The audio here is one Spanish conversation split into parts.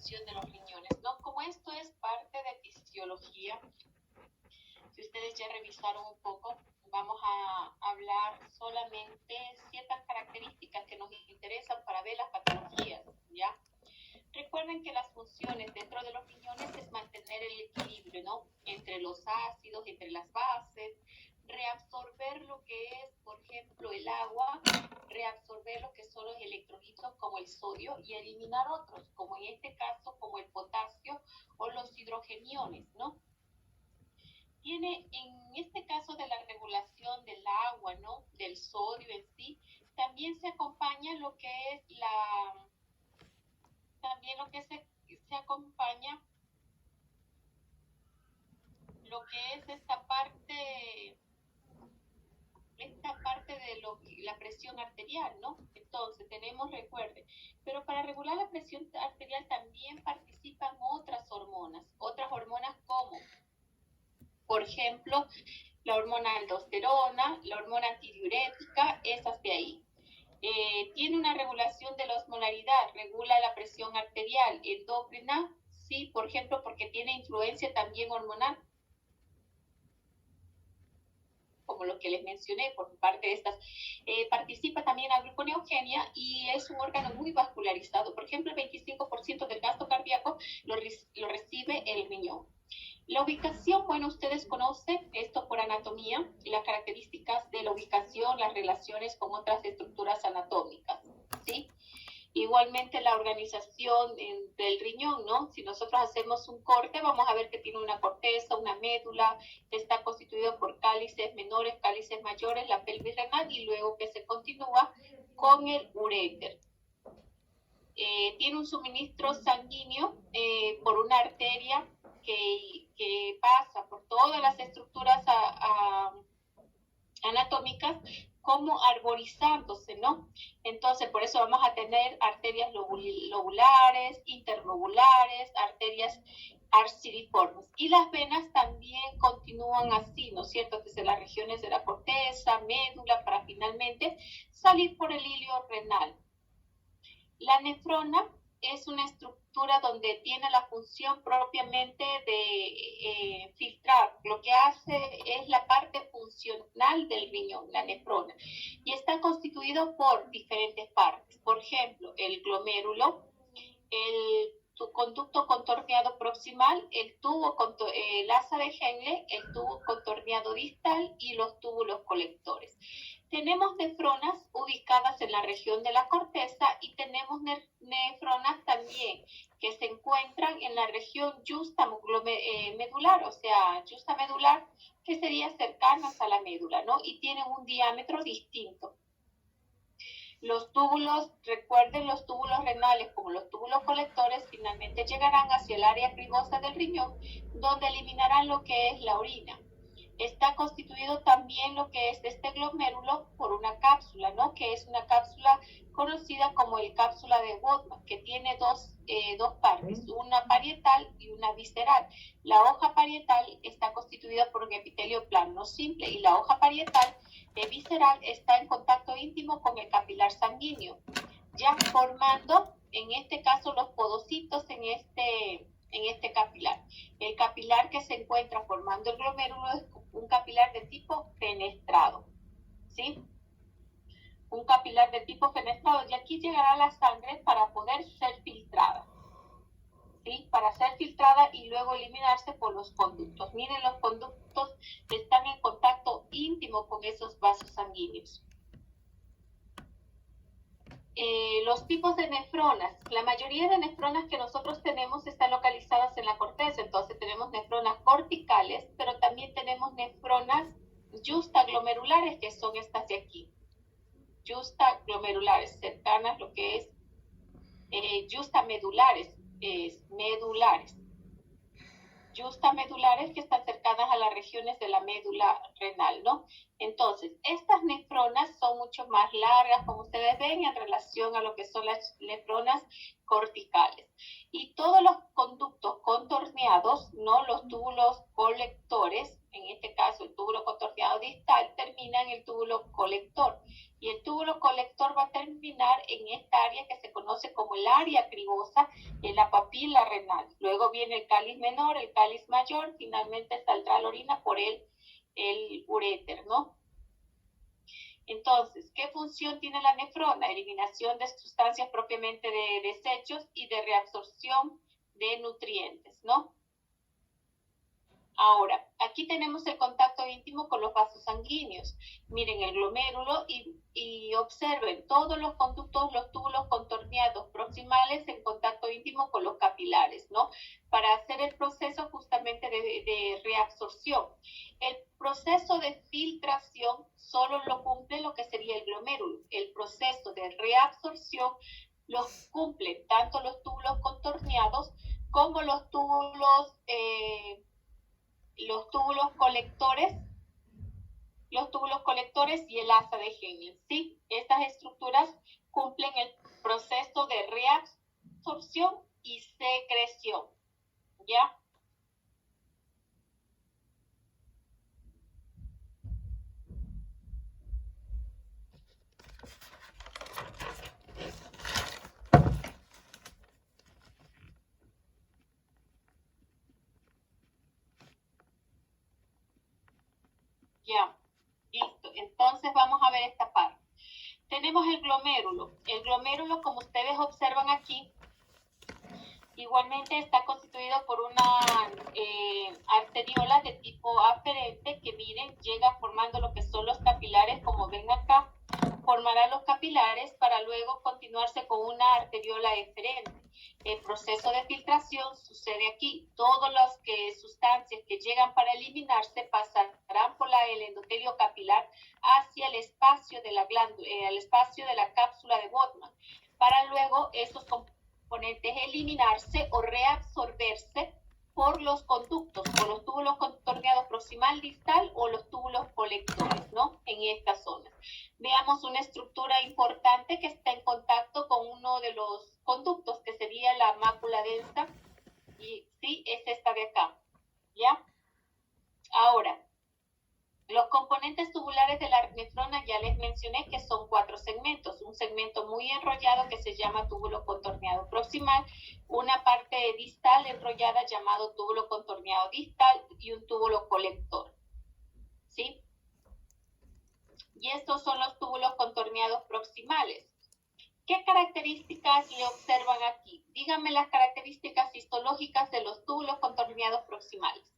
función de los riñones, ¿no? Como esto es parte de fisiología, si ustedes ya revisaron un poco, vamos a hablar solamente ciertas características que nos interesan para ver las patologías, ¿ya? Recuerden que las funciones dentro de los riñones es mantener el equilibrio, ¿no? Entre los ácidos, entre las bases, reabsorber lo que es, por ejemplo, el agua, reabsorber lo que son los electrolitos como el sodio y eliminar otros, como en este caso, como el potasio o los hidrogeniones, ¿no? Tiene, en este caso de la regulación del agua, ¿no? Del sodio en sí, también se acompaña lo que es también lo que se acompaña lo que es esta parte de la presión arterial, ¿no? Entonces tenemos, recuerden, pero para regular la presión arterial también participan otras hormonas como, por ejemplo, la hormona aldosterona, la hormona antidiurética, esas de ahí. Tiene una regulación de la osmolaridad, regula la presión arterial, endocrina, sí, por ejemplo, porque tiene influencia también hormonal, como lo que les mencioné por parte de estas. Participa también la gluconeogenia y es un órgano muy vascularizado. Por ejemplo, el 25% del gasto cardíaco lo recibe el riñón. La ubicación, bueno, ustedes conocen esto por anatomía, las características de la ubicación, las relaciones con otras estructuras anatómicas, ¿sí? Igualmente la organización del riñón, ¿no? Si nosotros hacemos un corte, vamos a ver que tiene una corteza, una médula, está constituido por cálices menores, cálices mayores, la pelvis renal y luego que se continúa con el uréter. Tiene un suministro sanguíneo por una arteria que pasa por todas las estructuras anatómicas como arborizándose, ¿no? Entonces, por eso vamos a tener arterias lobulares, interlobulares, arterias arciriformes. Y las venas también continúan así, ¿no es cierto? Desde las regiones de la corteza, médula, para finalmente salir por el hilio renal. La nefrona es una estructura donde tiene la función propiamente de filtrar. Lo que hace es la parte funcional del riñón, la nefrona, y está constituido por diferentes partes. Por ejemplo, el glomérulo, el conducto contorneado proximal, el asa de Henle, el tubo contorneado distal y los túbulos colectores. Tenemos nefronas ubicadas en la región de la corteza y tenemos nefronas también que se encuentran en la región justamedular, o sea, justamedular, que sería cercanas a la médula, ¿no? Y tienen un diámetro distinto. Los túbulos, recuerden, los túbulos renales como los túbulos colectores finalmente llegarán hacia el área cribosa del riñón, donde eliminarán lo que es la orina. Está constituido también lo que es este glomérulo por una cápsula, ¿no? Que es una cápsula conocida como el cápsula de Bowman, que tiene dos partes, una parietal y una visceral. La hoja parietal está constituida por un epitelio plano simple y la hoja parietal visceral está en contacto íntimo con el capilar sanguíneo, ya formando, en este caso, los podocitos en este capilar. El capilar que se encuentra formando el glomérulo es un capilar de tipo fenestrado, ¿sí? Un capilar de tipo fenestrado, y aquí llegará la sangre para poder ser filtrada, ¿sí? Para ser filtrada y luego eliminarse por los conductos. Miren, los conductos están en contacto íntimo con esos vasos sanguíneos. Los tipos de nefronas. La mayoría de nefronas que nosotros tenemos están localizadas en la corteza. Entonces tenemos nefronas corticales, pero también tenemos nefronas justaglomerulares, que son estas de aquí. Justaglomerulares, cercanas lo que es justamedulares, medulares. Justamedulares, que están cercanas a las regiones de la médula renal, ¿no? Entonces, estas nefronas son mucho más largas, como ustedes ven, en relación a lo que son las nefronas corticales. Y todos los conductos contorneados, ¿no? Los túbulos colectores, en este caso el túbulo contorneado distal, termina en el túbulo colector. Y el túbulo colector va a terminar en esta área que se conoce como el área cribosa, en la papila papila renal. Luego viene el cáliz menor, el cáliz mayor, finalmente saldrá la orina por el uréter, ¿no? Entonces, ¿qué función tiene la nefrona? Eliminación de sustancias propiamente de desechos y de reabsorción de nutrientes, ¿no? Ahora, aquí tenemos el contacto íntimo con los vasos sanguíneos. Miren el glomérulo y observen todos los conductos, los túbulos contorneados proximales en contacto íntimo con los capilares, ¿no? Para hacer el proceso justamente de reabsorción. El proceso de filtración solo lo cumple lo que sería el glomérulo. El proceso de reabsorción los cumplen tanto los túbulos contorneados como los túbulos colectores y el asa de Henle, ¿sí? Estas estructuras cumplen el proceso de reabsorción y secreción, ¿ya? Ya, listo. Entonces vamos a ver esta parte. Tenemos el glomérulo. El glomérulo, como ustedes observan aquí, igualmente está constituido por una arteriola de tipo aferente que, miren, llega formando lo que son los capilares, como ven acá, formará los capilares para luego continuarse con una arteriola eferente. El proceso de filtración sucede aquí. Todas las sustancias que llegan para eliminarse pasarán por el endotelio capilar hacia el espacio de la glándula, el espacio de la cápsula de Bowman, para luego esos componentes eliminarse o reabsorberse por los conductos, por los túbulos contorneados proximal, distal o los túbulos colectores, ¿no? En esta zona. Veamos una estructura importante que está en contacto con uno de los conductos, que sería la mácula densa, y sí, es esta de acá, ¿ya? Ahora, los componentes tubulares de la nefrona ya les mencioné que son 4 segmentos. Un segmento muy enrollado que se llama túbulo contorneado proximal, una parte distal enrollada llamado túbulo contorneado distal y un túbulo colector, ¿sí? Y estos son los túbulos contorneados proximales. ¿Qué características le observan aquí? Díganme las características histológicas de los túbulos contorneados proximales.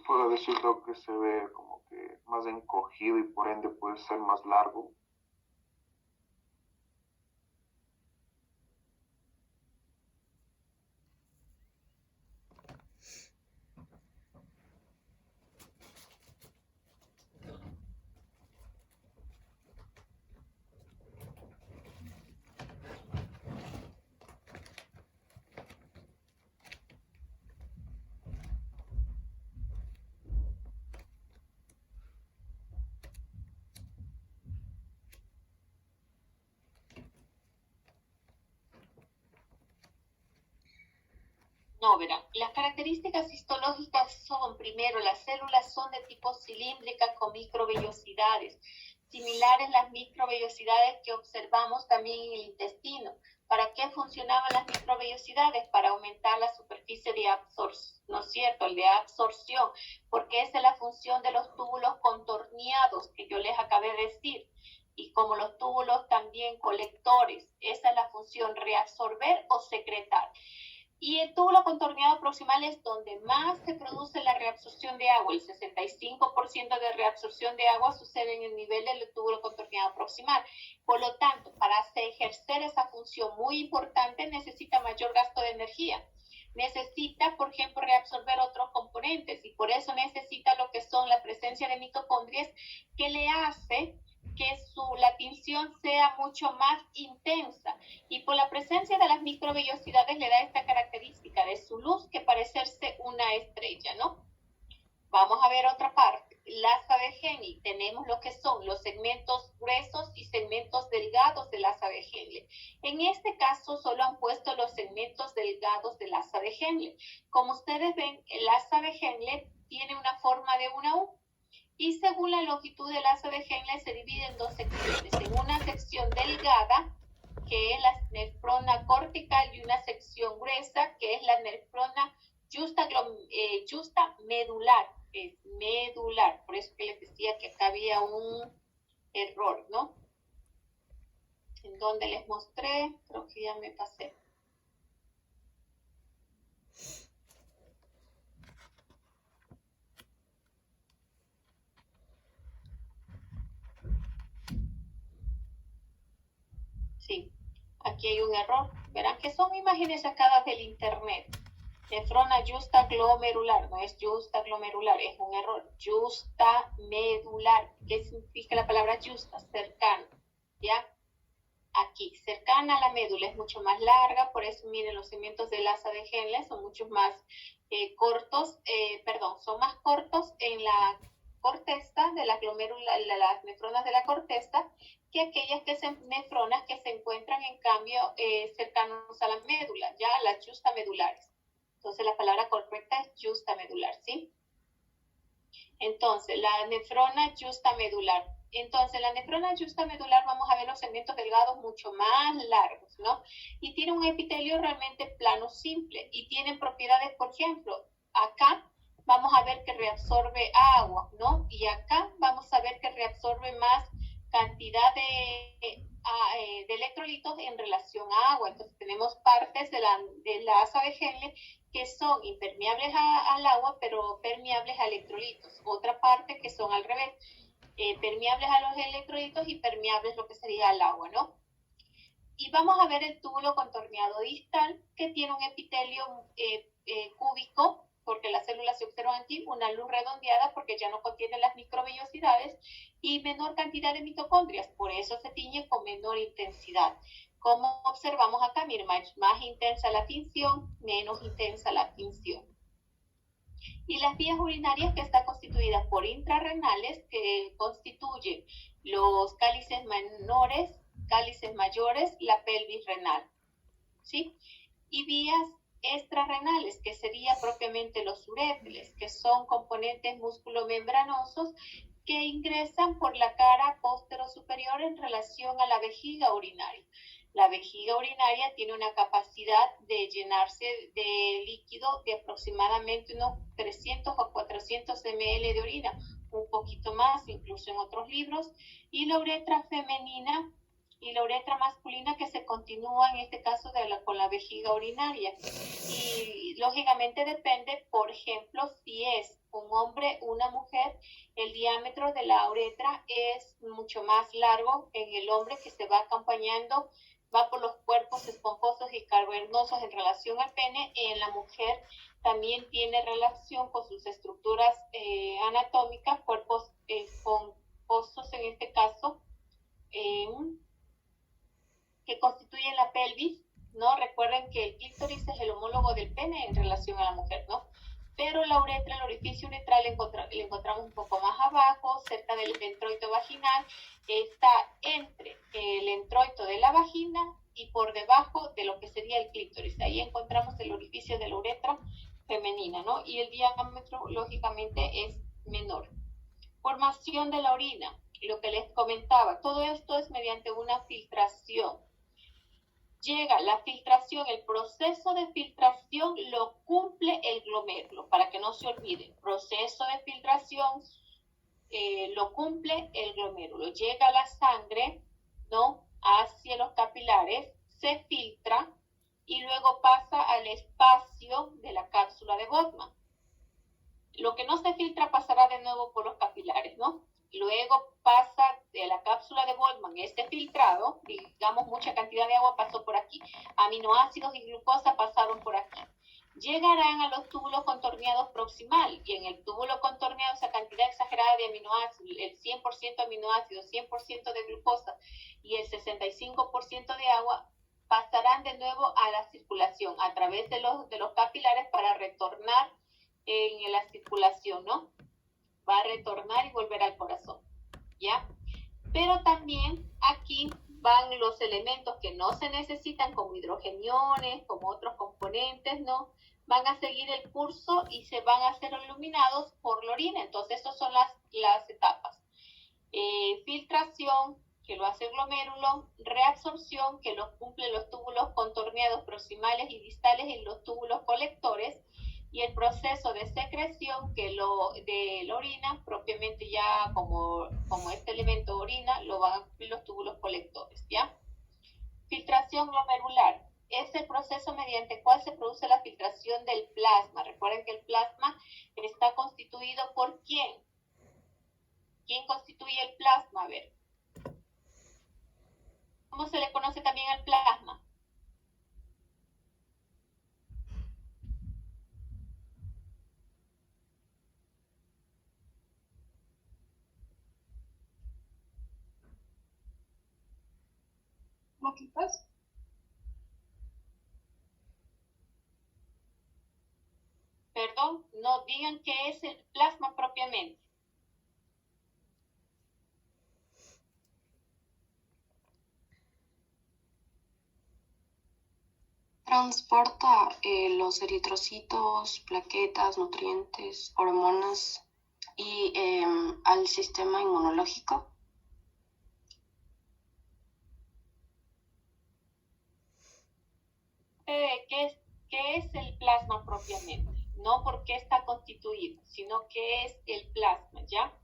Puedo decirlo que se ve como que más encogido y por ende puede ser más largo. No, verán, las características histológicas son, primero, las células son de tipo cilíndrica con microvellosidades, similares las microvellosidades que observamos también en el intestino. ¿Para qué funcionaban las microvellosidades? Para aumentar la superficie de absorción, ¿no es cierto?, el de absorción, porque esa es la función de los túbulos contorneados que yo les acabé de decir. Y como los túbulos también colectores, esa es la función, reabsorber o secretar. Y el túbulo contorneado proximal es donde más se produce la reabsorción de agua. El 65% de reabsorción de agua sucede en el nivel del túbulo contorneado proximal. Por lo tanto, para ejercer esa función muy importante necesita mayor gasto de energía. Necesita, por ejemplo, reabsorber otros componentes y por eso necesita lo que son la presencia de mitocondrias, que le hace que la tinción sea mucho más intensa, y por la presencia de las microvellosidades le da esta característica de su luz que parecerse una estrella, ¿no? Vamos a ver otra parte. asa de Henle, tenemos lo que son los segmentos gruesos y segmentos delgados del asa de Henle. En este caso solo han puesto los segmentos delgados del asa de Henle. Como ustedes ven, el asa de Henle tiene una forma de una U y según la longitud del asa de Henle se divide en dos secciones. En una sección delgada, que es la nefrona cortical, y una sección gruesa, que es la nefrona justa medular. Es medular, por eso que les decía que acá había un error, ¿no? En donde les mostré, creo que ya me pasé. Sí, aquí hay un error. Verán que son imágenes sacadas del internet. Nefrona justa glomerular, no es justa glomerular, es un error. Justa medular. ¿Qué significa la palabra justa? Cercana, ¿ya? Aquí, cercana a la médula, es mucho más larga, por eso miren los segmentos del asa de Henle son mucho más cortos, son más cortos en la corteza de la glomerula, las nefronas de la corteza, que aquellas nefronas que se encuentran en cambio cercanos a la médula, ya las justamedulares. Entonces la palabra correcta es justamedular, ¿sí? Entonces, la nefrona justamedular. Entonces, la nefrona justamedular, vamos a ver los segmentos delgados mucho más largos, ¿no? Y tiene un epitelio realmente plano simple y tienen propiedades, por ejemplo, acá vamos a ver que reabsorbe agua, ¿no? Y acá vamos a ver que reabsorbe más cantidad de electrolitos en relación a agua. Entonces, tenemos partes de la asa de Henle que son impermeables al agua, pero permeables a electrolitos. Otra parte que son al revés, permeables a los electrolitos y permeables lo que sería al agua, ¿no? Y vamos a ver el túbulo contorneado distal, que tiene un epitelio cúbico, porque las células se observan aquí, una luz redondeada porque ya no contiene las microvellosidades y menor cantidad de mitocondrias, por eso se tiñe con menor intensidad. Como observamos acá, miren, más intensa la tinción, menos intensa la tinción. Y las vías urinarias, que están constituidas por intrarrenales, que constituyen los cálices menores, cálices mayores, la pelvis renal, ¿sí? Y vías extrarrenales, que serían propiamente los uréteres, que son componentes musculomembranosos que ingresan por la cara posterior en relación a la vejiga urinaria. La vejiga urinaria tiene una capacidad de llenarse de líquido de aproximadamente unos 300 o 400 ml de orina, un poquito más, incluso en otros libros, y la uretra femenina y la uretra masculina que se continúa en este caso con la vejiga urinaria. Y lógicamente depende, por ejemplo, si es un hombre o una mujer, el diámetro de la uretra es mucho más largo en el hombre, que se va acompañando, va por los cuerpos esponjosos y cavernosos en relación al pene. En la mujer también tiene relación con sus estructuras anatómicas, cuerpos esponjosos en este caso, que constituyen la pelvis, ¿no? Recuerden que el clítoris es el homólogo del pene en relación a la mujer, ¿no? Pero la uretra, el orificio uretral, le encontramos un poco más abajo, cerca del introito vaginal, está entre el introito de la vagina y por debajo de lo que sería el clítoris. Ahí encontramos el orificio de la uretra femenina, ¿no? Y el diámetro, lógicamente, es menor. Formación de la orina, lo que les comentaba, todo esto es mediante una filtración. Llega la filtración, el proceso de filtración lo cumple el glomérulo, para que no se olviden, proceso de filtración lo cumple el glomérulo. Llega la sangre, ¿no?, hacia los capilares, se filtra y luego pasa al espacio de la cápsula de Bowman. Lo que no se filtra pasará de nuevo por los capilares, ¿no? Luego pasa de la cápsula de Bowman, este filtrado, digamos mucha cantidad de agua pasó por aquí, aminoácidos y glucosa pasaron por aquí. Llegarán a los túbulos contorneados proximal, y en el túbulo contorneado esa cantidad exagerada de aminoácidos, el 100% de aminoácidos, 100% de glucosa y el 65% de agua, pasarán de nuevo a la circulación a través de los capilares para retornar en la circulación, ¿no? va a retornar y volver al corazón, ¿ya? Pero también aquí van los elementos que no se necesitan, como hidrogeniones, como otros componentes, ¿no? Van a seguir el curso y se van a ser iluminados por la orina. Entonces, estas son las etapas. Filtración, que lo hace el glomérulo, reabsorción, que lo cumple los túbulos contorneados proximales y distales en los túbulos colectores, y el proceso de secreción, que de la orina, propiamente ya como este elemento orina, lo van a cumplir los túbulos colectores, ¿ya? Filtración glomerular. Es el proceso mediante el cual se produce la filtración del plasma. Recuerden que el plasma está constituido por ¿quién? ¿Quién constituye el plasma? A ver. ¿Cómo se le conoce también al plasma? ¿Plaquitas? Perdón, no digan qué es el plasma propiamente. Transporta los eritrocitos, plaquetas, nutrientes, hormonas y al sistema inmunológico. ¿Qué es el plasma propiamente? No por qué está constituido, sino qué es el plasma, ¿ya?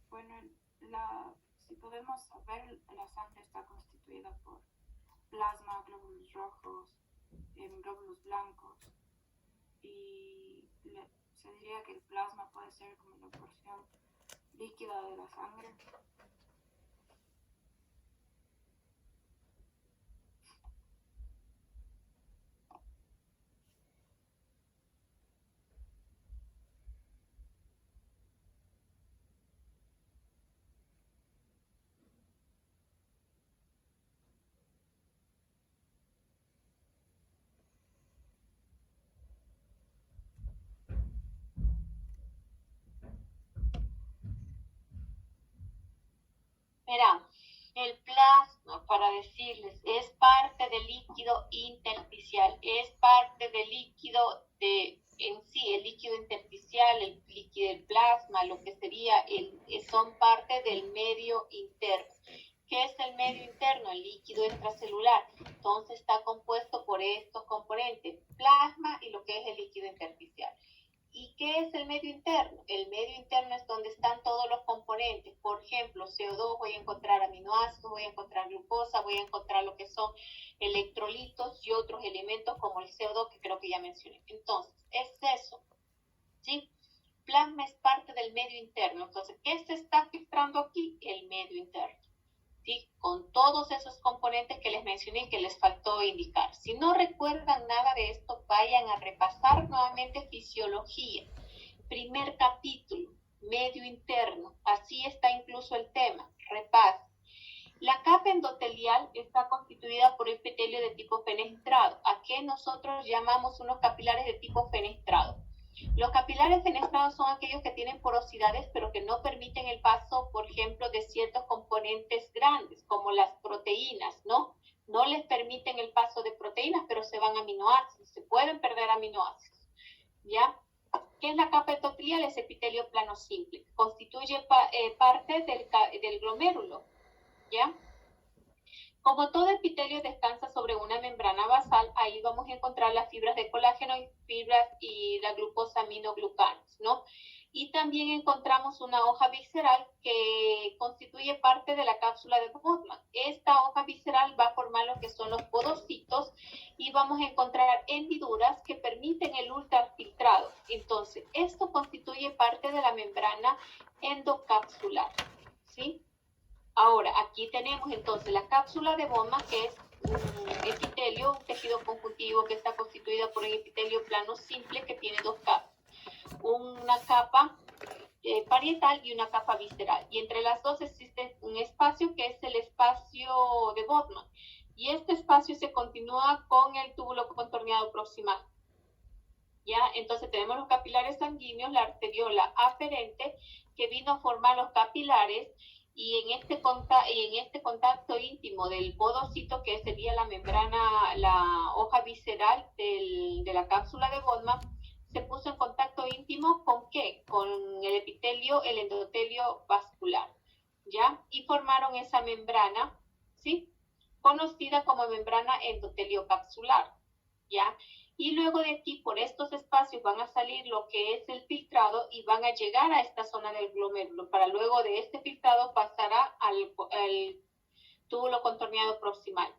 Bueno, si podemos saber, la sangre está constituida por plasma, glóbulos rojos, glóbulos blancos, y se diría que el plasma puede ser como la porción líquida de la sangre. Verán, el plasma, para decirles, es parte del líquido intersticial, es parte del líquido en sí, el líquido intersticial, el líquido del plasma, lo que sería, son parte del medio interno. ¿Qué es el medio interno? El líquido extracelular. Entonces está compuesto por estos componentes, plasma y lo que es el líquido intersticial. ¿Y qué es el medio interno? El medio interno es donde están todos los componentes. Por ejemplo, CO2, voy a encontrar aminoácidos, voy a encontrar glucosa, voy a encontrar lo que son electrolitos y otros elementos como el CO2, que creo que ya mencioné. Entonces, es eso, ¿sí? Plasma es parte del medio interno. Entonces, ¿qué se está filtrando aquí? El medio interno, ¿sí? Con todos esos componentes que les mencioné y que les faltó indicar. Si no recuerdan nada de esto, vayan a repasar nuevamente fisiología. Primer capítulo, medio interno. Así está incluso el tema. Repasen. La capa endotelial está constituida por epitelio de tipo fenestrado. ¿A qué nosotros llamamos unos capilares de tipo fenestrado? Los capilares fenestrados son aquellos que tienen porosidades, pero que no permiten el paso, por ejemplo, de ciertos componentes grandes, como las proteínas, ¿no? No les permiten el paso de proteínas, pero se van aminoácidos, se pueden perder aminoácidos, ¿ya? ¿Qué es la capa endotelial? Es epitelio plano simple. Constituye parte del glomérulo, ¿ya? Como todo epitelio descansa sobre una membrana basal, ahí vamos a encontrar las fibras de colágeno y la glucosaminoglucanos, ¿no? Y también encontramos una hoja visceral que constituye parte de la cápsula de Bowman. Esta hoja visceral va a formar lo que son los podocitos y vamos a encontrar hendiduras que permiten el ultrafiltrado. Entonces, esto constituye parte de la membrana endocapsular, ¿sí? Ahora, aquí tenemos entonces la cápsula de Bowman, que es un epitelio, un tejido conjuntivo que está constituido por un epitelio plano simple que tiene dos capas. Una capa parietal y una capa visceral. Y entre las dos existe un espacio que es el espacio de Bowman. Y este espacio se continúa con el túbulo contorneado proximal. ¿Ya? Entonces tenemos los capilares sanguíneos, la arteriola aferente, que vino a formar los capilares, y en este contacto íntimo del podocito, que sería la membrana, la hoja visceral de la cápsula de Bowman, se puso en contacto íntimo ¿con qué? Con el epitelio, el endotelio vascular, ¿ya? Y formaron esa membrana, ¿sí? Conocida como membrana endotelio capsular, ¿ya? Y luego de aquí, por estos espacios, van a salir lo que es el filtrado y van a llegar a esta zona del glomérulo, para luego de este filtrado pasará al túbulo contorneado proximal.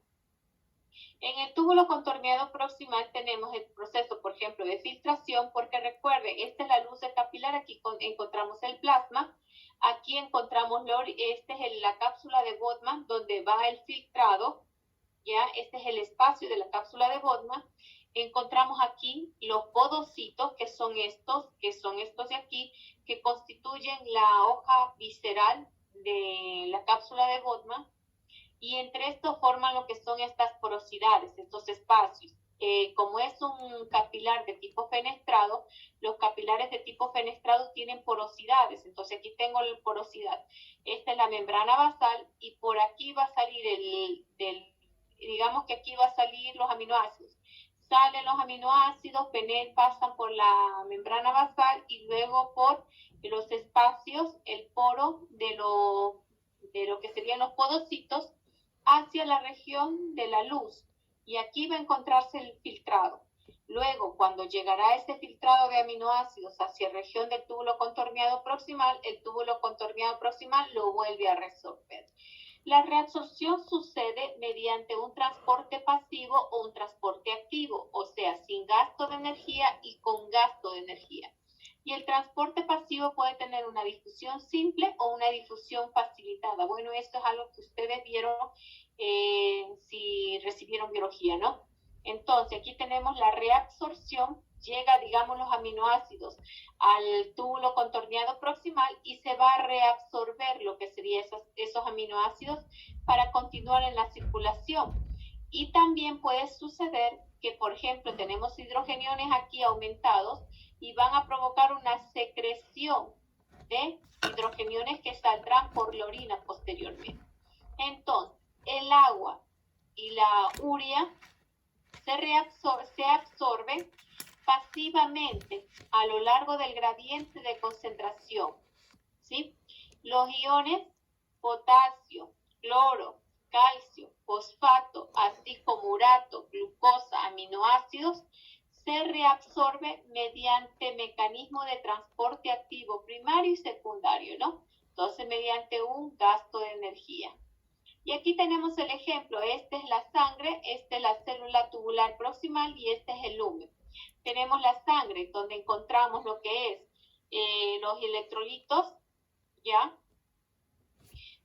En el túbulo contorneado proximal tenemos el proceso, por ejemplo, de filtración, porque recuerden, esta es la luz de capilar, aquí encontramos el plasma, aquí encontramos la cápsula de Bowman, donde va el filtrado, ¿ya? Este es el espacio de la cápsula de Bowman. Encontramos aquí los podocitos, que son estos de aquí, que constituyen la hoja visceral de la cápsula de Bowman, y entre estos forman lo que son estas porosidades, estos espacios. Como es un capilar de tipo fenestrado, los capilares de tipo fenestrado tienen porosidades. Entonces aquí tengo la porosidad. Esta es la membrana basal y por aquí va a salir digamos que aquí va a salir los aminoácidos. Salen los aminoácidos, pasan por la membrana basal y luego por los espacios, el poro de lo que serían los podocitos, hacia la región de la luz, y aquí va a encontrarse el filtrado. Luego, cuando llegará este filtrado de aminoácidos hacia la región del túbulo contorneado proximal, el túbulo contorneado proximal lo vuelve a resorber. La reabsorción sucede mediante un transporte pasivo o un transporte activo, o sea, sin gasto de energía y con gasto de energía. Y el transporte pasivo puede tener una difusión simple o una difusión facilitada. Bueno, esto es algo que ustedes vieron si recibieron biología, ¿no? Entonces, aquí tenemos la reabsorción. Llega, digamos, los aminoácidos al túbulo contorneado proximal y se va a reabsorber lo que serían esos aminoácidos para continuar en la circulación. Y también puede suceder que, por ejemplo, tenemos hidrogeniones aquí aumentados y van a provocar una secreción de hidrogeniones que saldrán por la orina posteriormente. Entonces, el agua y la urea se absorben pasivamente a lo largo del gradiente de concentración, ¿sí? Los iones potasio, cloro, calcio, fosfato, así como urato, glucosa, aminoácidos, se reabsorbe mediante mecanismo de transporte activo primario y secundario, ¿no? Entonces, mediante un gasto de energía. Y aquí tenemos el ejemplo. Esta es la sangre, esta es la célula tubular proximal y este es el lumen. Tenemos la sangre, donde encontramos lo que es los electrolitos, ¿ya?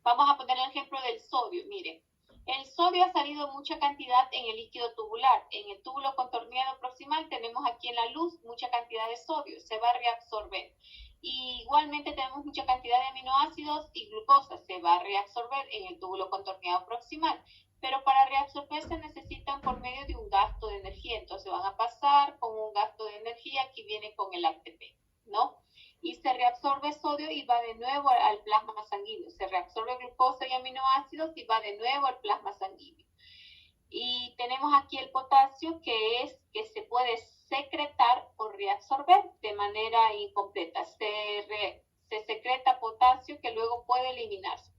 Vamos a poner el ejemplo del sodio. Miren, el sodio ha salido en mucha cantidad en el líquido tubular. En el túbulo contorneado proximal tenemos aquí en la luz mucha cantidad de sodio, se va a reabsorber. Y igualmente tenemos mucha cantidad de aminoácidos y glucosa, se va a reabsorber en el túbulo contorneado proximal. Pero para reabsorberse necesitan por medio de un gasto de energía. Entonces van a pasar con un gasto de energía, aquí viene con el ATP, ¿no? Y se reabsorbe sodio y va de nuevo al plasma sanguíneo. Se reabsorbe glucosa y aminoácidos y va de nuevo al plasma sanguíneo. Y tenemos aquí el potasio, que se puede secretar o reabsorber de manera incompleta. Se secreta potasio que luego puede eliminarse.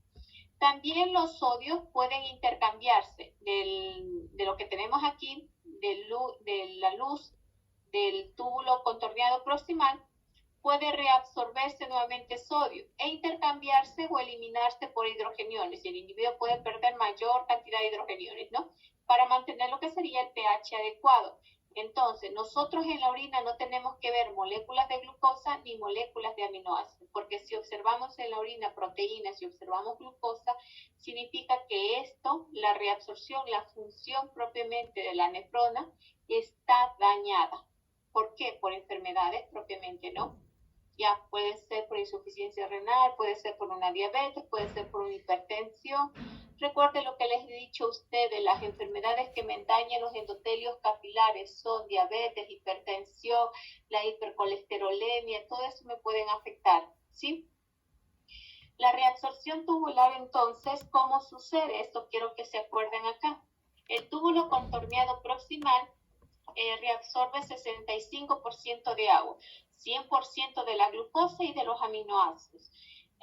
También los sodios pueden intercambiarse de lo que tenemos aquí, de la luz del túbulo contorneado proximal, puede reabsorberse nuevamente sodio e intercambiarse o eliminarse por hidrogeniones. Y el individuo puede perder mayor cantidad de hidrogeniones, ¿no? Para mantener lo que sería el pH adecuado. Entonces, nosotros en la orina no tenemos que ver moléculas de glucosa ni moléculas de aminoácidos, porque si observamos en la orina proteínas y observamos glucosa, significa que esto, la reabsorción, la función propiamente de la nefrona, está dañada. ¿Por qué? Por enfermedades propiamente, ¿no? Ya puede ser por insuficiencia renal, puede ser por una diabetes, puede ser por una hipertensión. Recuerden lo que les he dicho a ustedes, las enfermedades que me dañan los endotelios capilares son diabetes, hipertensión, la hipercolesterolemia, todo eso me pueden afectar, ¿sí? La reabsorción tubular, entonces, ¿cómo sucede? Esto quiero que se acuerden acá. El túbulo contorneado proximal reabsorbe 65% de agua, 100% de la glucosa y de los aminoácidos.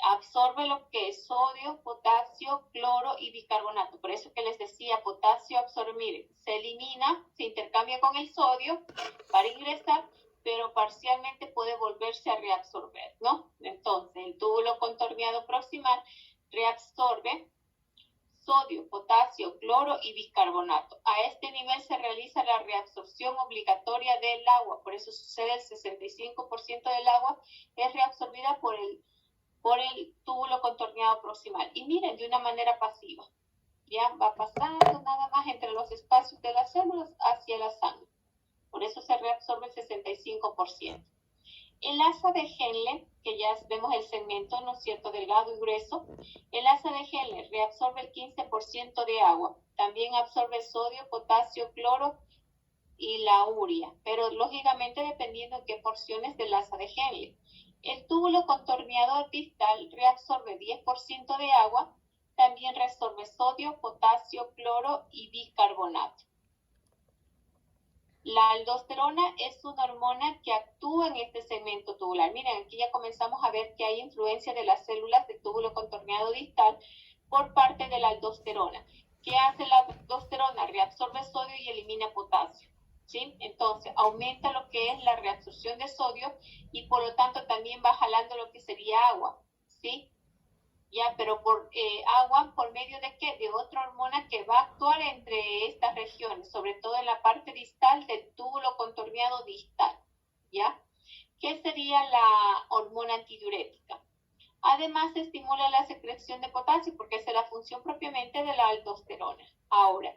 Absorbe lo que es sodio, potasio, cloro y bicarbonato. Por eso que les decía, potasio absorbe, miren, se elimina, se intercambia con el sodio para ingresar, pero parcialmente puede volverse a reabsorber, ¿no? Entonces, el túbulo contorneado proximal reabsorbe sodio, potasio, cloro y bicarbonato. A este nivel se realiza la reabsorción obligatoria del agua, por eso sucede el 65% del agua es reabsorbida por el túbulo contorneado proximal. Y miren, de una manera pasiva, ya va pasando nada más entre los espacios de las células hacia la sangre. Por eso se reabsorbe el 65%. El asa de Henle, que ya vemos el segmento, ¿no es cierto?, delgado y grueso, el asa de Henle reabsorbe el 15% de agua. También absorbe sodio, potasio, cloro y la urea, pero lógicamente dependiendo de qué porciones del asa de Henle. El túbulo contorneador distal reabsorbe 10% de agua, también reabsorbe sodio, potasio, cloro y bicarbonato. La aldosterona es una hormona que actúa en este segmento tubular. Miren, aquí ya comenzamos a ver que hay influencia de las células del túbulo contorneado distal por parte de la aldosterona. ¿Qué hace la aldosterona? Reabsorbe sodio y elimina potasio, ¿sí? Entonces, aumenta lo que es la reabsorción de sodio y por lo tanto también va jalando lo que sería agua, ¿sí? Ya, pero por agua, ¿por medio de qué? De otra hormona que va a actuar entre estas regiones, sobre todo en la parte distal del túbulo contorneado distal, ¿ya? ¿Qué sería la hormona antidiurética? Además, estimula la secreción de potasio, porque esa es la función propiamente de la aldosterona. Ahora,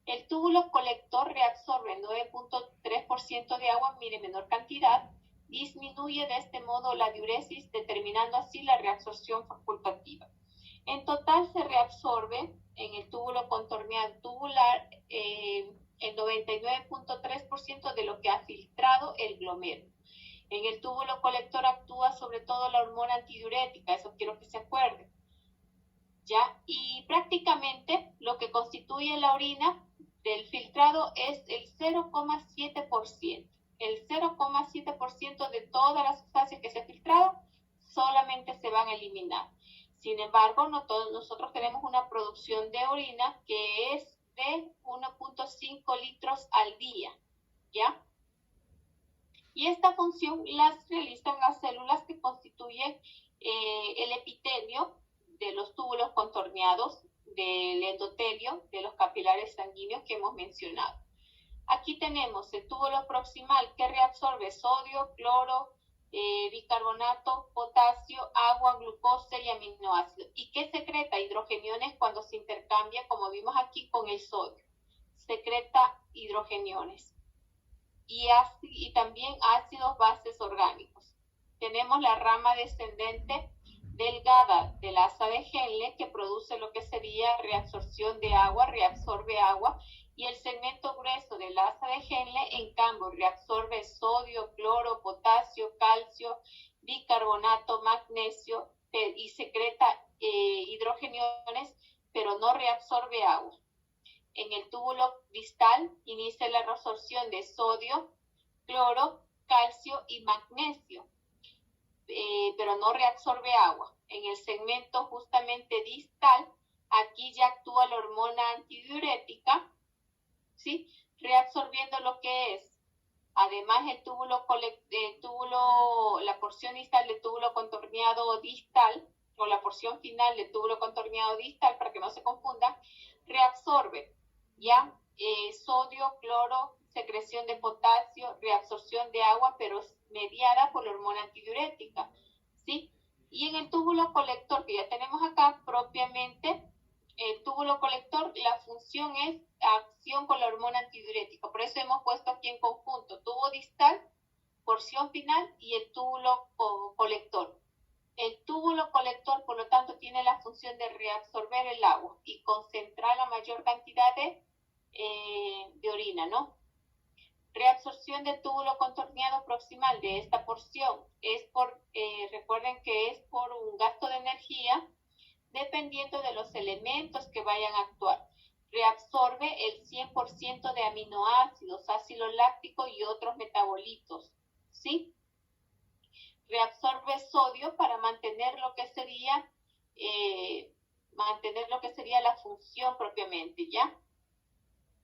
el túbulo colector reabsorbe 9.3% de agua, mire, menor cantidad, disminuye de este modo la diuresis, determinando así la reabsorción facultativa. En total se reabsorbe en el túbulo contorneado tubular el 99.3% de lo que ha filtrado el glomérulo. En el túbulo colector actúa sobre todo la hormona antidiurética, eso quiero que se acuerden, ¿ya? Y prácticamente lo que constituye la orina del filtrado es el 0,7%. El 0,7% de todas las sustancias que se han filtrado solamente se van a eliminar. Sin embargo, no todos nosotros tenemos una producción de orina que es de 1.5 litros al día, ¿ya? Y esta función las realizan las células que constituyen el epitelio de los túbulos contorneados, del endotelio, de los capilares sanguíneos que hemos mencionado. Aquí tenemos el túbulo proximal que reabsorbe sodio, cloro, bicarbonato, potasio, agua, glucosa y aminoácidos. ¿Y qué secreta? Hidrogeniones cuando se intercambia, como vimos aquí, con el sodio. Secreta hidrogeniones. Y también ácidos bases orgánicos. Tenemos la rama descendente delgada del asa de Henle que produce lo que sería reabsorción de agua, reabsorbe agua, y el segmento grueso del asa de Henle, en cambio, reabsorbe sodio, cloro, potasio, calcio, bicarbonato, magnesio y secreta hidrogeniones, pero no reabsorbe agua. En el túbulo distal inicia la reabsorción de sodio, cloro, calcio y magnesio, pero no reabsorbe agua. En el segmento justamente distal, aquí ya actúa la hormona antidiurética, ¿sí? Reabsorbiendo lo que es Además, la porción distal del túbulo contorneado distal, o la porción final del túbulo contorneado distal, para que no se confunda, reabsorbe, ¿ya? Sodio, cloro, secreción de potasio, reabsorción de agua, pero mediada por la hormona antidiurética, ¿sí? Y en el túbulo colector que ya tenemos acá, propiamente, el túbulo colector, la función es acción con la hormona antidiurética. Por eso hemos puesto aquí en conjunto tubo distal, porción final y el túbulo colector. El túbulo colector, por lo tanto, tiene la función de reabsorber el agua y concentrar la mayor cantidad de orina, ¿no? Reabsorción del túbulo contorneado proximal de esta porción es recuerden que es por un gasto de energía dependiendo de los elementos que vayan a actuar. Reabsorbe el 100% de aminoácidos, ácido láctico y otros metabolitos, ¿sí? Reabsorbe sodio para mantener lo que sería la función propiamente, ¿ya?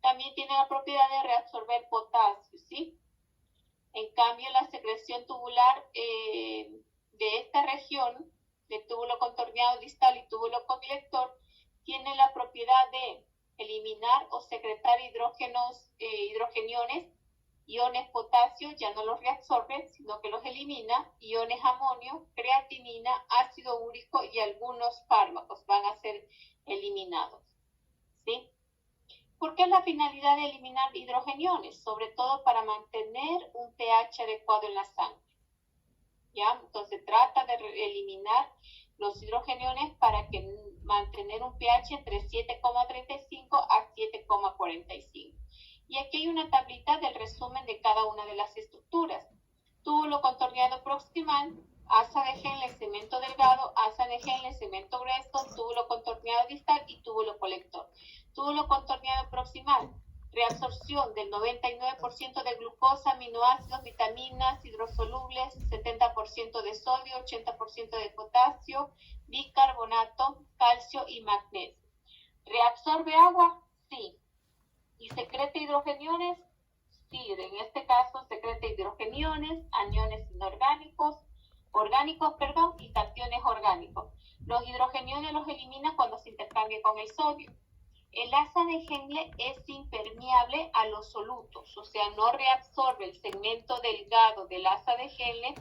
También tiene la propiedad de reabsorber potasio, ¿sí? En cambio, la secreción tubular de esta región, de túbulo contorneado distal y túbulo colector, tiene la propiedad de eliminar o secretar hidrogeniones, iones potasio, ya no los reabsorbe, sino que los elimina, iones amonio, creatinina, ácido úrico y algunos fármacos van a ser eliminados, ¿sí? ¿Por qué es la finalidad de eliminar hidrogeniones? Sobre todo para mantener un pH adecuado en la sangre, ¿ya? Entonces trata de eliminar los hidrogeniones para mantener un pH entre 7,35 a 7,45. Y aquí hay una tablita del resumen de cada una de las estructuras. Túbulo contorneado proximal, asa de Henle, cemento delgado, asa de Henle, cemento grueso, túbulo contorneado distal y túbulo colector. Túbulo contorneado proximal, reabsorción del 99% de glucosa, aminoácidos, vitaminas, hidrosolubles, 70% de sodio, 80% de potasio, bicarbonato, calcio y magnesio. ¿Reabsorbe agua? Sí. ¿Y secreta hidrogeniones? Sí, en este caso secreta hidrogeniones, aniones inorgánicos, y cationes orgánicos. Los hidrogeniones los elimina cuando se intercambia con el sodio. El asa de Henle es impermeable a los solutos, o sea, no reabsorbe el segmento delgado del asa de Henle,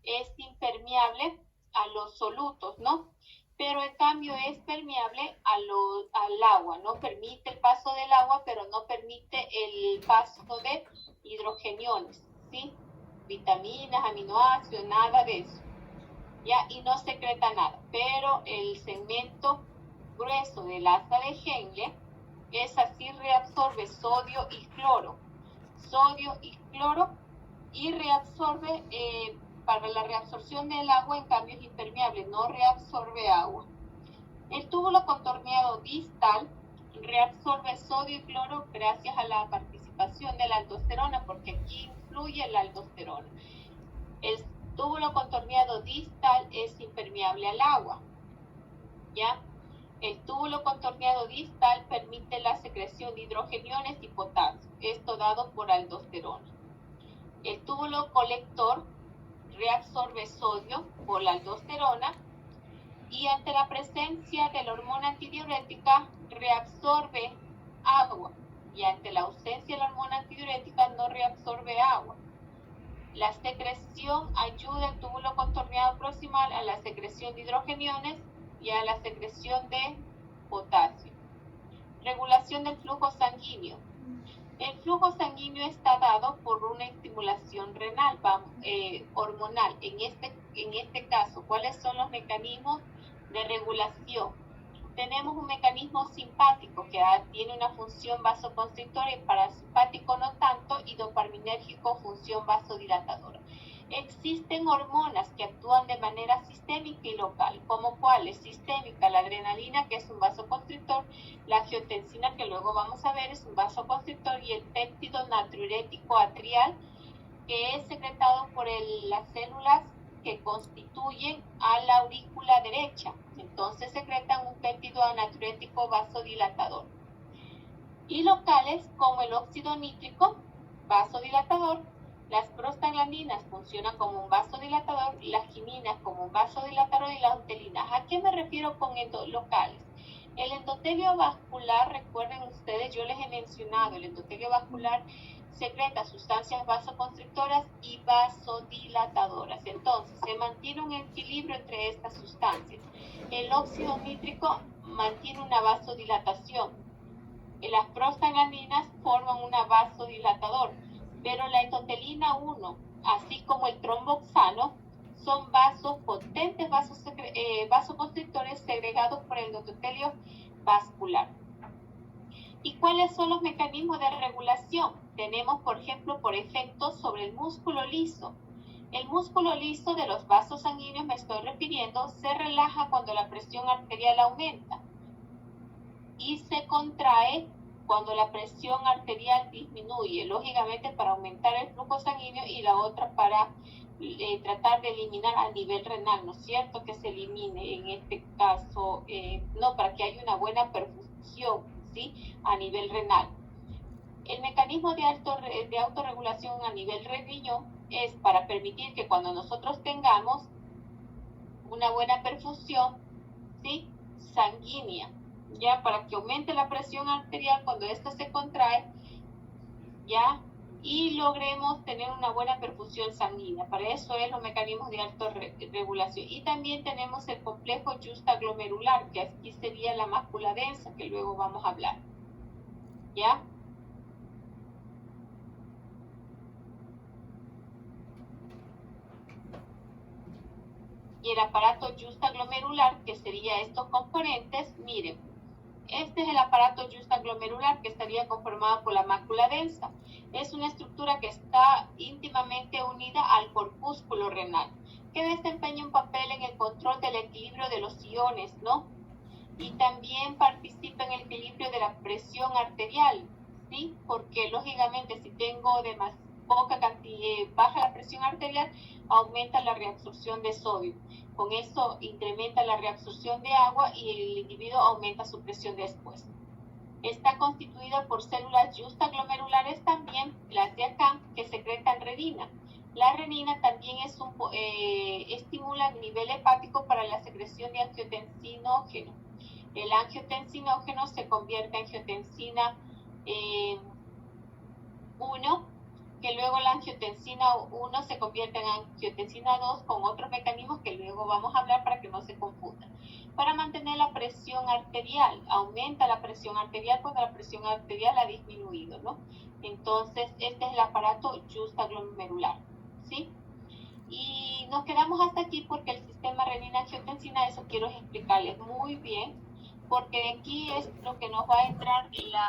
es impermeable a los solutos, ¿no? Pero en cambio es permeable al agua, no permite el paso del agua, pero no permite el paso de hidrogeniones, ¿sí? Vitaminas, aminoácidos, nada de eso, ¿ya? Y no secreta nada, pero el segmento grueso del asa de Henle es así, reabsorbe sodio y cloro, y reabsorbe, para la reabsorción del agua, en cambio es impermeable, no reabsorbe agua. El túbulo contorneado distal reabsorbe sodio y cloro gracias a la participación de la aldosterona, porque aquí influye la aldosterona. El túbulo contorneado distal es impermeable al agua, ¿ya? El túbulo contorneado distal permite la secreción de hidrogeniones y potasio, esto dado por aldosterona. El túbulo colector reabsorbe sodio por la aldosterona y ante la presencia de la hormona antidiurética reabsorbe agua, y ante la ausencia de la hormona antidiurética no reabsorbe agua. La secreción ayuda al túbulo contorneado proximal a la secreción de hidrogeniones y a la secreción de potasio. Regulación del flujo sanguíneo. El flujo sanguíneo está dado por una estimulación renal, hormonal. En este caso, ¿cuáles son los mecanismos de regulación? Tenemos un mecanismo simpático que tiene una función vasoconstrictora y parasimpático no tanto, y dopaminérgico función vasodilatadora. Existen hormonas que actúan de manera sistémica y local, como cuáles: sistémica, la adrenalina, que es un vasoconstrictor, la angiotensina, que luego vamos a ver, es un vasoconstrictor, y el péptido natriurético atrial, que es secretado por las células que constituyen a la aurícula derecha. Entonces secretan un péptido natriurético vasodilatador. Y locales, como el óxido nítrico, vasodilatador, Las prostaglandinas funcionan como un vasodilatador, las quiminas como un vasodilatador y las utelinas. ¿A qué me refiero con locales? El endotelio vascular, recuerden ustedes, yo les he mencionado, el endotelio vascular secreta sustancias vasoconstrictoras y vasodilatadoras. Entonces, se mantiene un equilibrio entre estas sustancias. El óxido nítrico mantiene una vasodilatación. Las prostaglandinas forman un vasodilatador, pero la endotelina 1, así como el tromboxano, son potentes vasoconstrictores segregados por el endotelio vascular. ¿Y cuáles son los mecanismos de regulación? Tenemos, por ejemplo, por efectos sobre el músculo liso. El músculo liso de los vasos sanguíneos, me estoy refiriendo, se relaja cuando la presión arterial aumenta y se contrae cuando la presión arterial disminuye, lógicamente para aumentar el flujo sanguíneo y la otra para tratar de eliminar a nivel renal, ¿no es cierto? Que se elimine en este caso, para que haya una buena perfusión, ¿sí? A nivel renal. El mecanismo de autorregulación a nivel riñón es para permitir que cuando nosotros tengamos una buena perfusión, ¿sí? Sanguínea, ya, para que aumente la presión arterial cuando ésta se contrae, ya, y logremos tener una buena perfusión sanguínea. Para eso es los mecanismos de autorregulación. Y también tenemos el complejo justaglomerular, que aquí sería la mácula densa, que luego vamos a hablar, ya. Y el aparato justaglomerular, que sería estos componentes, miren, este es el aparato justaglomerular que estaría conformado por la mácula densa. Es una estructura que está íntimamente unida al corpúsculo renal, que desempeña un papel en el control del equilibrio de los iones, ¿no? Y también participa en el equilibrio de la presión arterial, ¿sí? Porque lógicamente si tengo baja la presión arterial, aumenta la reabsorción de sodio. Con eso incrementa la reabsorción de agua y el individuo aumenta su presión después. Está constituida por células justaglomerulares también, las de acá, que secretan renina. La renina también estimula el nivel hepático para la secreción de angiotensinógeno. El angiotensinógeno se convierte en angiotensina 1, que luego la angiotensina 1 se convierte en angiotensina 2 con otros mecanismos que luego vamos a hablar para que no se confundan. Para mantener la presión arterial, aumenta la presión arterial cuando la presión arterial ha disminuido, ¿no? Entonces, este es el aparato justaglomerular, ¿sí? Y nos quedamos hasta aquí porque el sistema renina-angiotensina, eso quiero explicarles muy bien, porque aquí es lo que nos va a entrar la